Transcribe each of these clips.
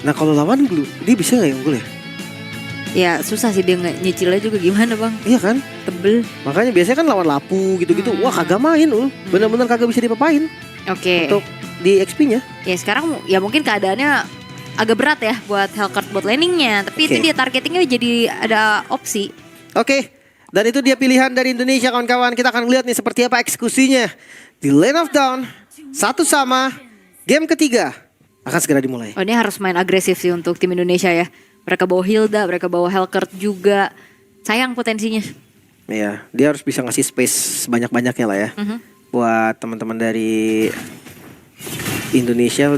Nah kalau lawan Glue, dia bisa gak yang unggul ya? Ya susah sih dia nyicilnya juga gimana bang. Iya kan? Tebel. Makanya biasanya kan lawan Lapu gitu-gitu. Wah kagak main bener-bener kagak bisa dipapain. Oke. Untuk di XP-nya. Ya sekarang ya mungkin keadaannya agak berat ya buat Hellcurt bot laningnya. Tapi itu dia targetingnya jadi ada opsi. Oke. Dan itu dia pilihan dari Indonesia kawan-kawan. Kita akan lihat nih seperti apa eksekusinya di Lane of Dawn. 1-1. Game ketiga akan segera dimulai. Oh ini harus main agresif sih untuk tim Indonesia ya. Mereka bawa Hilda, mereka bawa Hellcurt juga. Sayang potensinya. Iya, dia harus bisa ngasih space sebanyak-banyaknya lah ya. Buat teman-teman dari Indonesia,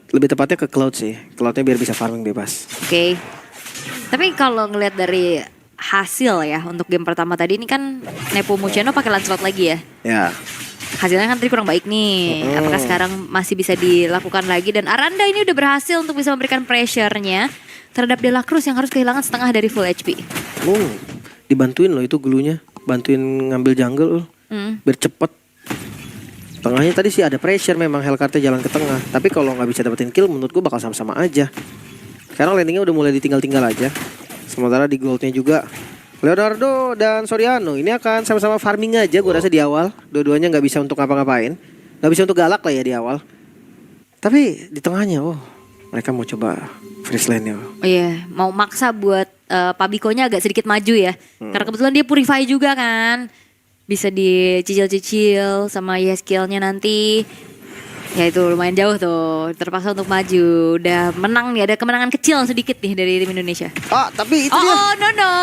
lebih tepatnya ke Cloud sih. Cloudnya biar bisa farming bebas. Oke. Tapi kalau ngelihat dari hasil ya untuk game pertama tadi ini kan Nepomuceno pakai Lancelot lagi ya. Ya. Hasilnya kan tadi kurang baik nih. Apakah sekarang masih bisa dilakukan lagi? Dan Aranda ini udah berhasil untuk bisa memberikan pressure-nya terhadap De La Cruz yang harus kehilangan setengah dari full HP. Dibantuin loh itu Glue-nya. Bantuin ngambil jungle biar cepet. Tengahnya tadi sih ada pressure memang Hellcurt jalan ke tengah. Tapi kalau nggak bisa dapetin kill menurut gue bakal sama-sama aja. Sekarang landingnya udah mulai ditinggal-tinggal aja. Sementara di goldnya juga Leonardo dan Soriano ini akan sama-sama farming aja gue rasa di awal. Dua-duanya nggak bisa untuk ngapa-ngapain. Nggak bisa untuk galak lah ya di awal. Tapi di tengahnya mereka mau coba freeze lane-nya. Oh iya, mau maksa buat Pabikonya agak sedikit maju ya. Karena kebetulan dia purify juga kan. Bisa dicicil-cicil sama Yeskiel-nya nanti. Ya itu lumayan jauh tuh. Terpaksa untuk maju. Udah menang nih, ada kemenangan kecil sedikit nih dari tim Indonesia. Tapi itu dia. Oh no.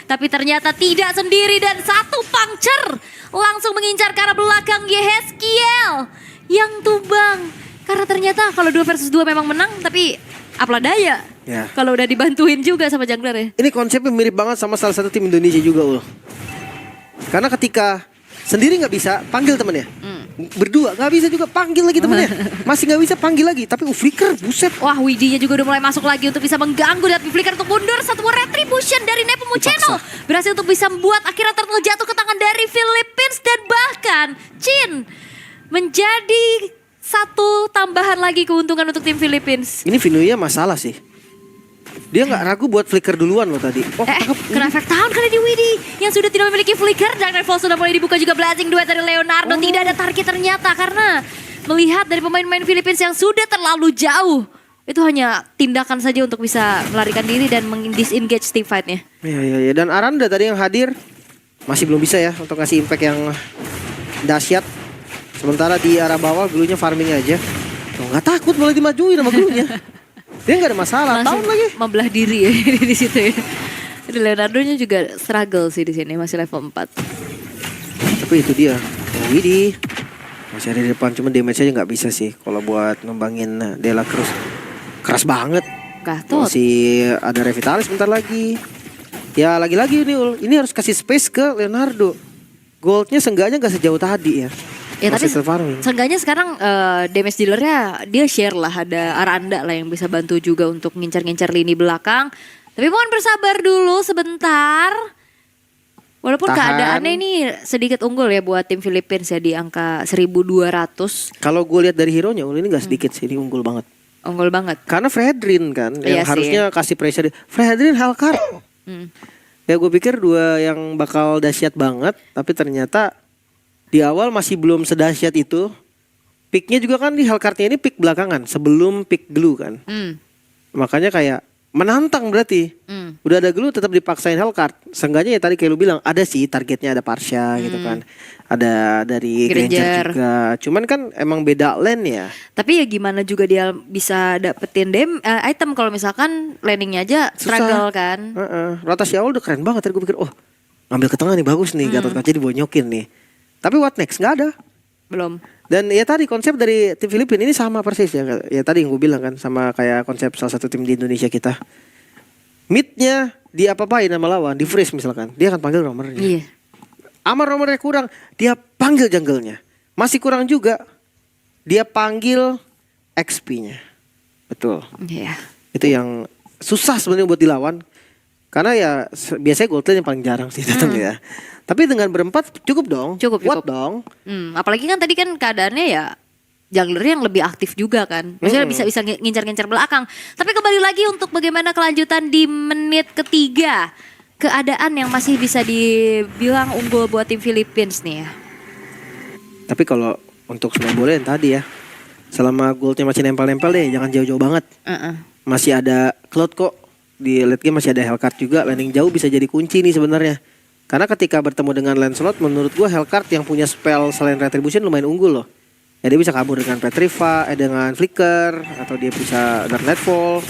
Tapi ternyata tidak sendiri dan satu puncture langsung mengincar ke arah belakang Yeskiel yang tumbang. Karena ternyata kalau 2 versus 2 memang menang, tapi apalah daya. Ya. Kalau udah dibantuin juga sama jungler ya. Ini konsepnya mirip banget sama salah satu tim Indonesia juga Karena ketika sendiri nggak bisa, panggil temennya. Berdua nggak bisa juga, panggil lagi temennya. Masih nggak bisa, panggil lagi. Tapi Flicker, buset. Wah, Widinya juga udah mulai masuk lagi untuk bisa mengganggu. Dan Flicker untuk mundur. Satu retribution dari Nepomuceno berhasil untuk bisa membuat akhirnya turtle jatuh ke tangan dari Philippines. Dan bahkan Chin menjadi satu tambahan lagi keuntungan untuk tim Philippines. Ini Vinuya masalah sih. Dia nggak ragu buat flicker duluan loh tadi. Kena efek tahun kali di Widi yang sudah tidak memiliki flicker. Dan Revolt sudah mulai dibuka juga blazing duet dari Leonardo. Tidak ada target ternyata karena melihat dari pemain-pemain Philippines yang sudah terlalu jauh. Itu hanya tindakan saja untuk bisa melarikan diri dan disengage team fight-nya. Iya. Dan Aranda tadi yang hadir masih belum bisa ya untuk ngasih impact yang dahsyat. Sementara di arah bawah Glue-nya farming aja. Nggak takut malah dimajuin sama Glue-nya. Dia nggak ada masalah. Tahun lagi membelah diri ya di situ ya. Leonardo-nya juga struggle sih di sini, masih level 4. Tapi itu dia. Widi masih ada di depan, cuma damage aja nggak bisa sih kalau buat ngembangin De La Cruz. Keras banget. Masih ada Revitalis bentar lagi. Ya lagi-lagi ini harus kasih space ke Leonardo. Goldnya seenggaknya nggak sejauh tadi ya. Ya tapi seenggaknya sekarang damage dealernya dia share lah. Ada Aranda lah yang bisa bantu juga untuk ngincar-ngincar lini belakang. Tapi mohon bersabar dulu sebentar. Walaupun keadaannya ini sedikit unggul ya buat tim Philippines ya di angka 1200. Kalau gue lihat dari hero-nya ini gak sedikit sih, ini unggul banget. Unggul banget. Karena Fredrin kan yang harusnya kasih pressure. Fredrin Hellcurt. Ya gue pikir dua yang bakal dahsyat banget, tapi ternyata di awal masih belum sedahsyat itu. Picknya juga kan di Hellcurt-nya ini pick belakangan sebelum pick Glue kan. Makanya kayak menantang berarti. Udah ada Glue tetap dipaksain Hellcurt. Seenggaknya ya tadi kayak lu bilang ada sih targetnya, ada Parsha gitu kan. Ada dari Granger juga. Cuman kan emang beda lane ya. Tapi ya gimana juga dia bisa dapetin item kalau misalkan landingnya aja struggle kan. Rotasi awal udah keren banget. Tadi gue pikir ngambil ke tengah nih bagus nih. Gatot Kaca dibonyokin nih. Tapi what next? Nggak ada. Belum. Dan ya tadi konsep dari tim Filipina ini sama persis ya. Ya tadi yang gue bilang kan, sama kayak konsep salah satu tim di Indonesia kita. Mid-nya diapa-apain sama lawan, di freeze misalkan. Dia akan panggil roamernya. Iya. Amar roamernya kurang, dia panggil jungle-nya. Masih kurang juga, dia panggil XP-nya. Betul. Iya. Itu yang susah sebenarnya buat dilawan. Karena ya biasanya gold lane yang paling jarang sih datang ya. Tapi dengan berempat cukup dong. Cukup. Kuat dong. Apalagi kan tadi kan keadaannya ya jungler yang lebih aktif juga kan. Maksudnya bisa ngincar-ngincar belakang. Tapi kembali lagi untuk bagaimana kelanjutan di menit ketiga. Keadaan yang masih bisa dibilang unggul buat tim Philippines nih ya. Tapi kalau untuk sepak bola yang tadi ya, selama goldnya masih nempel-nempel deh, jangan jauh-jauh banget. Masih ada Cloud kok. Di late game masih ada Hellcard juga. Landing jauh bisa jadi kunci nih sebenarnya. Karena ketika bertemu dengan Lancelot, menurut gue Hellcard yang punya spell selain Retribution lumayan unggul loh. Ya dia bisa kabur dengan Petrify, dengan Flicker, atau dia bisa Dark Nightfall.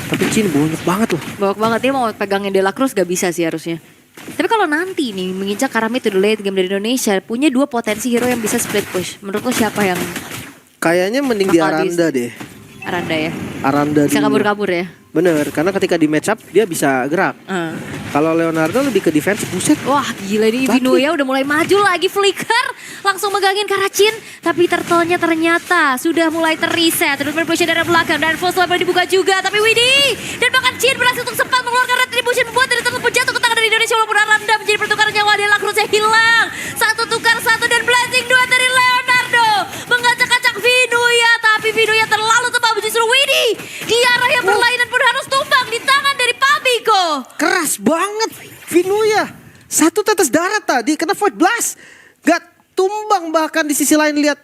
Tapi Jhin banyak banget loh. Banyak banget, dia mau pegangin De La Cruz gak bisa sih harusnya. Tapi kalau nanti nih menginjak Karami to the late game dari Indonesia, punya 2 potensi hero yang bisa split push. Menurut lo siapa yang kayaknya mending di Aranda deh. Aranda ya? Aranda bisa kabur-kabur ya? Bener, karena ketika di match up dia bisa gerak. Kalau Leonardo lebih ke defense, buset. Wah gila ini Vinuya udah mulai maju lagi, Flicker langsung megangin Karacin. Tapi turtle-nya ternyata sudah mulai terreset. Terus berpush dari belakang dan full slap dibuka juga. Tapi Widhi dan bahkan Jhin berhasil untuk sempat mengeluarkan retribution, membuat dari turtle jatuh ke tangan dari Indonesia. Walaupun Aranda menjadi pertukaran nyawa, De La Cruz hilang. 1 tukar 1 dan blazing 2 dari Leonardo mengacak-acak Vinuya. Tapi Vinuya terlalu tebal, justru Widhi di arah yang berlainan pun harus tumbang di tangan dari Pabiko. Keras banget Vinuya. 1 tetes darah tadi kena Void Blast. Gak tumbang, bahkan di sisi lain lihat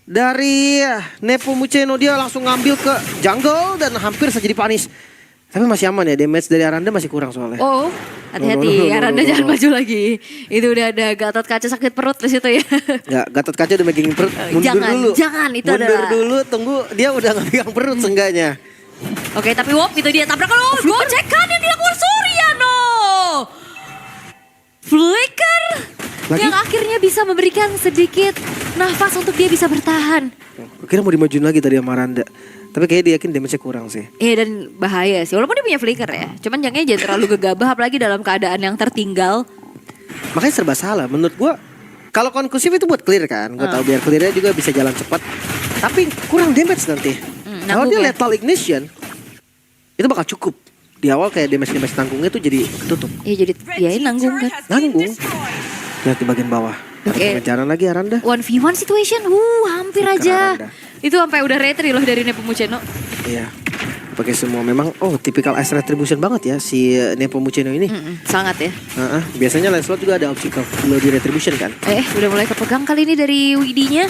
dari Nepomuceno dia langsung ngambil ke jungle dan hampir saja dipanis. Tapi masih aman ya, damage dari Aranda masih kurang soalnya. Oh, hati-hati, Aranda jangan maju lagi. Itu udah ada Gatot Kaca sakit perut di situ ya. Enggak, Gatot Kaca udah megangin perut. Mundur dulu. Jangan, itu mundur ada. dulu, tunggu dia udah nggak megang perut seenggaknya. Oke, tapi Wop itu dia tabrak. Kalau gocekan yang dilakukan Suryano. Flicker yang akhirnya bisa memberikan sedikit nafas untuk dia bisa bertahan. Kira mau dimajuin lagi tadi sama Aranda. Tapi kayaknya dia yakin damage-nya kurang sih. Iya dan bahaya sih. Walaupun dia punya Flicker ya. Cuman jangan terlalu gegabah apalagi dalam keadaan yang tertinggal. Makanya serba salah. Menurut gua kalau konklusif itu buat clear kan. Gua tahu biar clearnya juga bisa jalan cepat. Tapi kurang damage nanti. Kalau dia lethal ignition itu bakal cukup. Di awal kayak damage tanggungnya tuh jadi ketutup. Iya jadi ya nanggung kan. Nanggung. Lihat di bagian bawah. Oke. Pengejaran lagi Aranda. 1v1 situation. Hampir aja. Aranda. Itu sampai udah retri loh dari Nepomuceno. Iya. Pakai semua memang tipikal Ice Retribution banget ya si Nepomuceno ini. Sangat ya. Biasanya Lancelot juga ada opsi kalau di Retribution kan. Udah mulai kepegang kali ini dari Widhi-nya.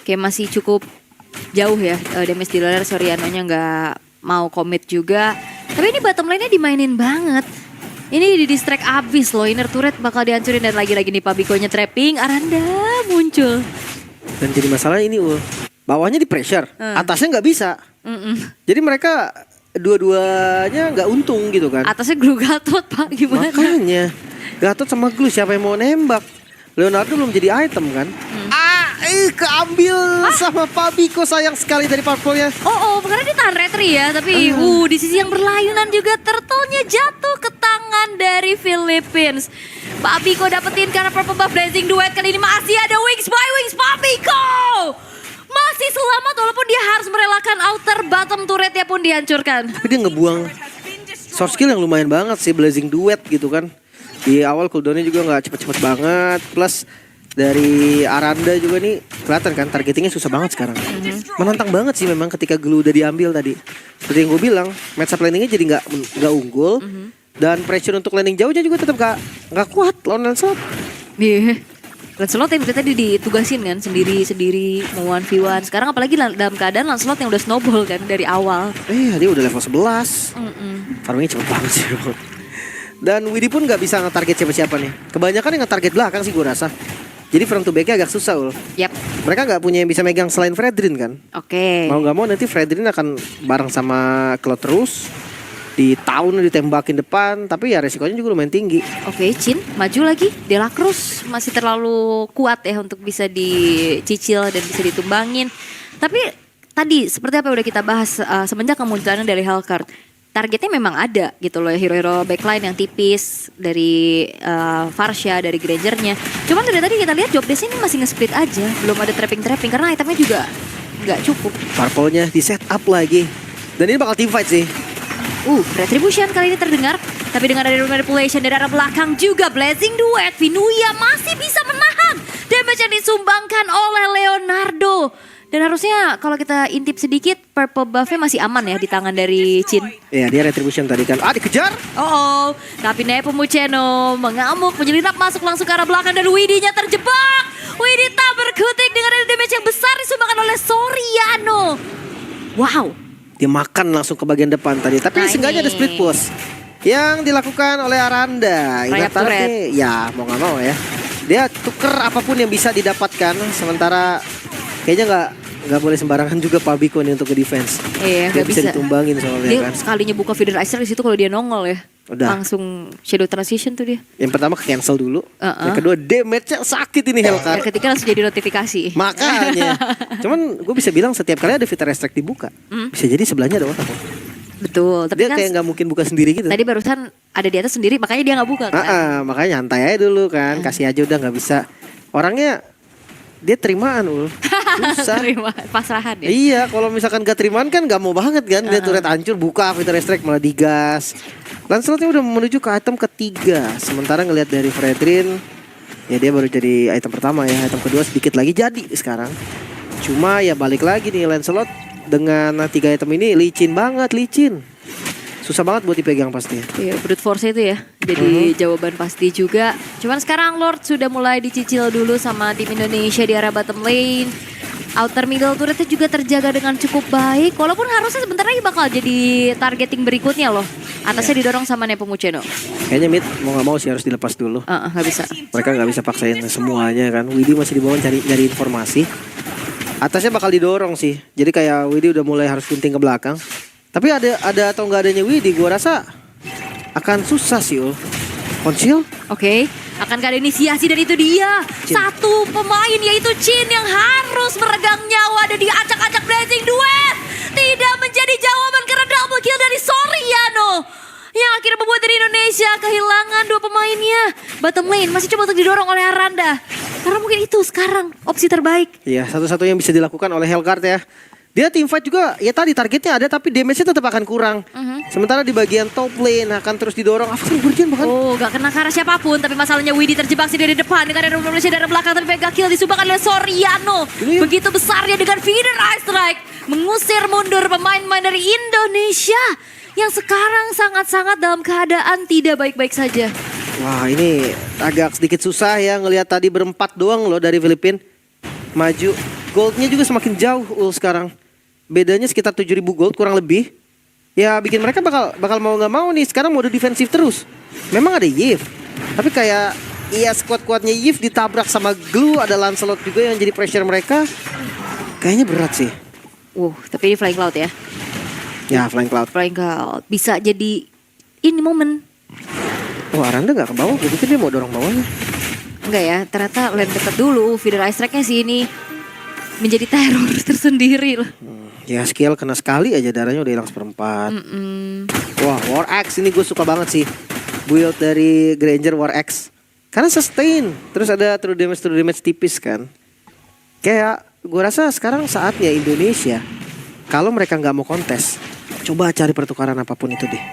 Kayak masih cukup jauh ya. Damage dealer Suryano-nya nggak mau commit juga. Tapi ini bottom lane-nya dimainin banget. Ini di distract abis loh. Inner turret bakal dihancurin dan lagi-lagi nih Pabiko-nya trapping. Aranda muncul. Dan jadi masalah ini bawahnya di pressure, atasnya nggak bisa. Jadi mereka dua-duanya nggak untung gitu kan. Atasnya glue Gatot Pak, gimana? Makanya Gatot sama glue siapa yang mau nembak? Leonardo belum jadi item kan? Keambil sama Pabiko, sayang sekali dari purple-nya. Karena dia tahan retri ya. Tapi di sisi yang berlayunan juga turtle-nya jatuh ke tangan dari Philippines. Pabiko dapetin karena purple buff blazing duet. Kali ini masih ada wings by wings. Pabiko masih selamat walaupun dia harus merelakan outer bottom turretnya pun dihancurkan. Tapi dia ngebuang source skill yang lumayan banget sih, blazing duet gitu kan. Di awal cooldownnya juga gak cepet-cepet banget. Plus dari Aranda juga nih kelihatan kan targetingnya susah banget sekarang. Menantang banget sih memang ketika glue udah diambil tadi. Seperti yang gue bilang, match up landingnya jadi nggak unggul. Dan pressure untuk landing jauhnya juga tetap nggak kuat lawan Lancelot. Iya. Lancelot yang tadi ditugasin kan sendiri mau 1v1. Sekarang apalagi dalam keadaan Lancelot yang udah snowball kan dari awal. Dia udah level 11. Farmingnya cepet banget sih. Dan Widhi pun nggak bisa nge-target siapa-siapa nih. Kebanyakan yang nge-target belakang sih gue rasa. Jadi front to back-nya agak susah Ul. Mereka nggak punya yang bisa megang selain Fredrin kan. Mau nggak mau nanti Fredrin akan bareng sama Cloud terus. Di tahun ditembakin depan, tapi ya resikonya juga lumayan tinggi. Jhin maju lagi. De La Cruz masih terlalu kuat ya untuk bisa dicicil dan bisa ditumbangin. Tapi tadi seperti apa yang udah kita bahas semenjak kemunculan dari Hellcard. Targetnya memang ada gitu loh, hero-hero backline yang tipis dari Varsha, dari Granger-nya. Cuman dari tadi kita lihat job desk ini masih nge-split aja, belum ada trapping karena itemnya juga nggak cukup. Purple-nya di set up lagi. Dan ini bakal team fight sih. Retribution kali ini terdengar, tapi dengan ada manipulation dari arah belakang juga blazing duet. Vinuya masih bisa menahan damage yang disumbangkan oleh Leonardo. Dan harusnya kalau kita intip sedikit, purple buff-nya masih aman ya di tangan dari Chin. Iya, dia retribution tadi kan. Dikejar. Tapi Nepomuceno mengamuk, menyelinap masuk langsung ke arah belakang dan Widinya terjebak. Widita berkutik dengan ada damage yang besar disumbangkan oleh Soriano. Wow. Dia makan langsung ke bagian depan tadi. Tapi seenggaknya ada split push yang dilakukan oleh Aranda. Rayap turret. Ya mau gak mau ya. Dia tuker apapun yang bisa didapatkan. Sementara kayaknya nggak boleh sembarangan juga Pak Biko nih untuk ke defense. Iya, dia bisa ditumbangin soalnya dia kan. Sekalinya buka feeder ice di situ kalau dia nongol ya. Udah. Langsung shadow transition tuh dia. Yang pertama cancel dulu. Yang kedua damage-nya sakit ini Hellcat. Yang ketiga langsung jadi notifikasi. Makanya. Cuman gue bisa bilang setiap kali ada feeder restrict dibuka. Bisa jadi sebelahnya ada orang. Betul. Tapi dia kan kayak nggak mungkin buka sendiri gitu. Tadi barusan ada di atas sendiri makanya dia nggak buka kan. Makanya nyantai aja dulu kan. Kasih aja udah nggak bisa. Orangnya dia terimaan susah. Terima pasrahan ya. Iya, kalau misalkan gak terimaan kan gak mau banget kan. Dia turret hancur, buka feeder restrict malah digas. Lancelotnya udah menuju ke item ketiga. Sementara ngelihat dari Fredrin, ya dia baru jadi item pertama ya. Item kedua sedikit lagi jadi sekarang. Cuma ya balik lagi nih Lancelot dengan 3 item ini licin banget, licin. Susah banget buat dipegang pasti. Iya, brute force itu ya. Jadi jawaban pasti juga. Cuman sekarang Lord sudah mulai dicicil dulu sama tim Indonesia di arah bottom lane. Outer middle turretnya juga terjaga dengan cukup baik. Walaupun harusnya sebentar lagi bakal jadi targeting berikutnya loh. Atasnya didorong sama Nepomuceno. Kayaknya mid mau gak mau sih harus dilepas dulu. Gak bisa. Mereka gak bisa paksain semuanya kan. Widi masih di bawah nyari informasi. Atasnya bakal didorong sih. Jadi kayak Widi udah mulai harus gunting ke belakang. Tapi ada atau nggak adanya Widi, gue rasa akan susah sih Konsil. Oke, akan ada inisiasi dan itu dia Chin. Satu pemain yaitu Chin yang harus meregang nyawa dan diacak-acak blazing duet. Tidak menjadi jawaban karena double kill dari Soriano yang akhirnya membuat dari Indonesia kehilangan 2 pemainnya. Bottom lane masih coba untuk didorong oleh Aranda. Karena mungkin itu sekarang opsi terbaik. Iya, satu-satunya yang bisa dilakukan oleh Hellcat ya. Dia team fight juga, ya tadi targetnya ada tapi damage-nya tetap akan kurang. Sementara di bagian top lane akan terus didorong. Avatar Guardian bahkan. Gak kena ke arah siapapun. Tapi masalahnya Widi terjebak sih dari depan. Dengan ada Indonesia dari belakang. Tapi mega kill disumbangkan oleh Soriano. Begitu besarnya dengan feeder ice strike. Mengusir mundur pemain-pemain dari Indonesia. Yang sekarang sangat-sangat dalam keadaan tidak baik-baik saja. Wah ini agak sedikit susah ya. Ngelihat tadi berempat doang loh dari Filipina. Maju. Goldnya juga semakin jauh sekarang. Bedanya sekitar 7.000 gold kurang lebih. Ya bikin mereka bakal mau nggak mau nih sekarang mode defensif terus. Memang ada Yves. Tapi kayak iya squad-squadnya Yves ditabrak sama Glue. Ada Lancelot juga yang jadi pressure mereka. Kayaknya berat sih. Tapi ini Flying Cloud ya. Ya Flying Cloud. Flying Cloud. Bisa jadi ini momen. Aranda gak ke bawah. Gue pikir dia mau dorong bawahnya. Enggak ya. Ternyata lane dekat dulu. Feeder ice strike-nya sih ini menjadi teror tersendiri loh. Ya skill kena sekali aja darahnya udah hilang seperempat. Wah War Axe ini gue suka banget sih. Build dari Granger War Axe. Karena sustain. Terus ada true damage tipis kan. Kayak gue rasa sekarang saatnya Indonesia. Kalau mereka gak mau kontes. Coba cari pertukaran apapun itu deh.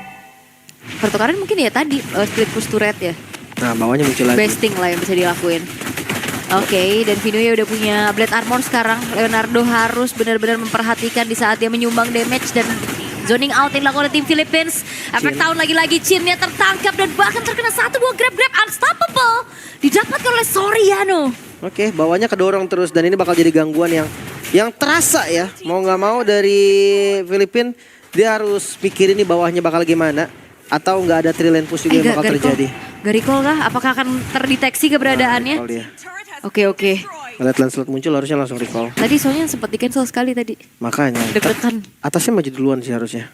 Pertukaran mungkin ya tadi split push turret ya. Nah bawahnya muncul lagi. Besting lah yang bisa dilakuin. Oke, dan Vinoya udah punya Blade Armor sekarang. Leonardo harus benar-benar memperhatikan di saat dia menyumbang damage dan zoning out yang dilakukan oleh tim Philippines. Efek tahun lagi-lagi Chinnya tertangkap dan bahkan terkena 1-2 grab unstoppable. Didapatkan oleh Soriano. Oke, bawahnya kedorong terus dan ini bakal jadi gangguan yang terasa ya. Mau nggak mau dari Filipina dia harus pikirin nih bawahnya bakal gimana. Atau nggak ada trillion push juga yang bakal terjadi. Gak recall kah? Apakah akan terdeteksi keberadaannya? Oke. Ngeliat Lancelot muncul harusnya langsung recall. Tadi soalnya sempat di cancel sekali tadi. Makanya. Deg-degan. Atasnya maju duluan sih harusnya.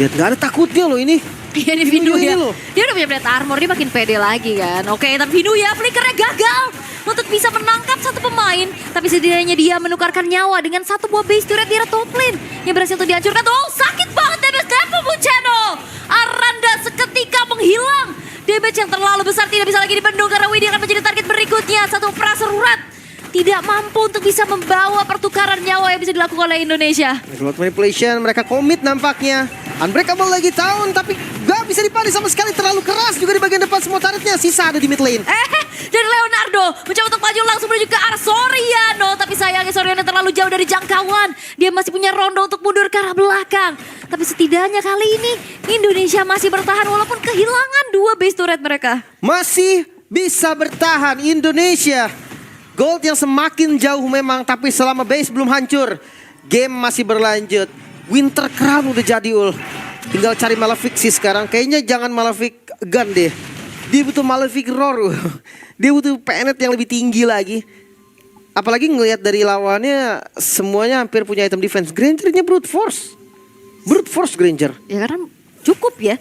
Lihat nggak ada takutnya loh ini. Iya ini Vinoya. Dia udah punya Blade Armor, dia makin pede lagi kan. Oke, tapi Vinoya flickernya gagal untuk bisa menangkap satu pemain. Tapi setidaknya dia menukarkan nyawa dengan satu buah base turret di arah top lane yang berhasil untuk dihancurkan. Sakit banget damage Nepomuceno. Aranda seketika menghilang. Damage yang terlalu besar tidak bisa lagi dibendung karena Widi akan menjadi target berikutnya. Satu prasurat tidak mampu untuk bisa membawa pertukaran nyawa yang bisa dilakukan oleh Indonesia. Slot manipulation, mereka komit nampaknya. Unbreakable lagi tahun, tapi gak bisa dipani sama sekali, terlalu keras juga di bagian depan semua turretnya. Sisa ada di mid lane. Dan Leonardo mencoba untuk maju langsung menuju ke arah Soriano. Tapi sayangnya Soriano terlalu jauh dari jangkauan. Dia masih punya Rondo untuk mundur ke arah belakang. Tapi setidaknya kali ini Indonesia masih bertahan walaupun kehilangan 2 base turret mereka. Masih bisa bertahan Indonesia. Gold yang semakin jauh memang, tapi selama base belum hancur, game masih berlanjut. Winter Crown udah jadi ul. Tinggal cari Malefic sih sekarang. Kayaknya jangan Malefic Gun deh. Dia butuh Malefic Roar. Dia butuh PNet yang lebih tinggi lagi. Apalagi ngelihat dari lawannya semuanya hampir punya item defense. Grangernya brute force. Brute force Granger. Ya karena cukup ya.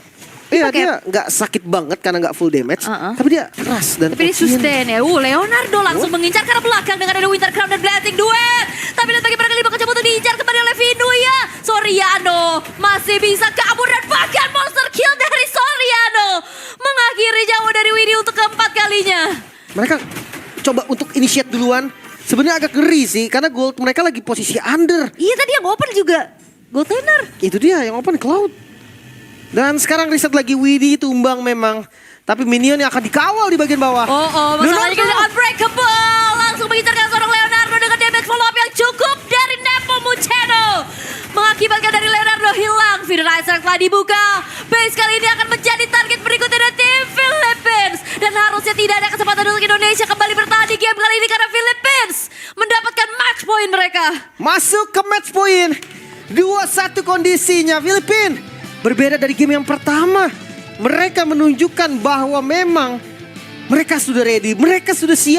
Iya dia nggak sakit banget karena nggak full damage, tapi dia keras dan tapi dia sustain ya. Leonardo langsung mengincar ke arah belakang dengan ada Winter Crown dan Blessing duet. Tapi lihat bagi para kelima coba untuk diincar kembali oleh Vinuya. Soriano masih bisa kabur dan bahkan monster kill dari Soriano mengakhiri jauh dari Winnie untuk keempat kalinya. Mereka coba untuk initiate duluan. Sebenarnya agak ngeri sih karena gold mereka lagi posisi under. Iya tadi yang open juga gold laner. Itu dia yang open Cloud. Dan sekarang riset lagi Widdy tumbang memang. Tapi minion yang akan dikawal di bagian bawah. Masalahnya kita unbreakable. Langsung mengincarkan seorang Leonardo dengan damage follow up yang cukup dari Nepomuceno. Mengakibatkan dari Leonardo hilang. Feederizer telah dibuka. Base kali ini akan menjadi target berikutnya dari tim Philippines. Dan harusnya tidak ada kesempatan untuk Indonesia kembali bertahan di game kali ini karena Philippines mendapatkan match point mereka. Masuk ke match point. 2-1 kondisinya Philippines. Berbeda dari game yang pertama. Mereka menunjukkan bahwa memang mereka sudah ready, mereka sudah siap.